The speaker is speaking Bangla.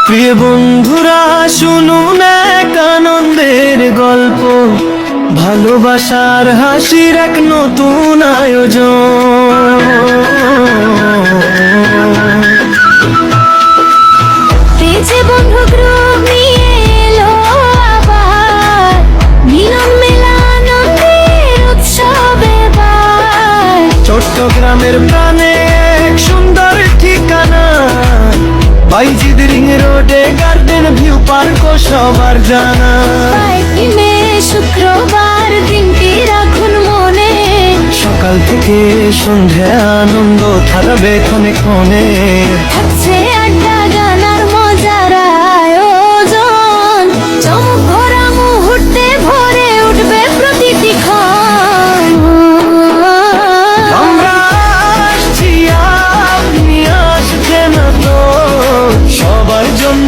প্রিয় বন্ধুরা, শুনুন এক আনন্দের গল্প, ভালোবাসার হাসির এক নতুন আয়োজন। পেয়েছে বন্ধু গ্রুপ নিয়ে এলো আবার মিলন মেলা আনন্দের উৎসব এবার। চট্টগ্রামের প্রাণে এক সুন্দর ঠিকানা, বাইজিদ রিং রোডে গার্ডেন ভিউ পার্ক সবার জানা। 5 মে শুক্রবার দিনটি রাখুন মনে, সকাল থেকে সন্ধ্যা আনন্দ থাকবে ক্ষণে ক্ষণে। থাকছে আড্ডা গান আর মজার আয়োজন, চমক ভরা মুহূর্তে ভরে উঠবে প্রতিটি ক্ষণ। আমরা আসছি, আপনি আসছেন তো, সবার জন্য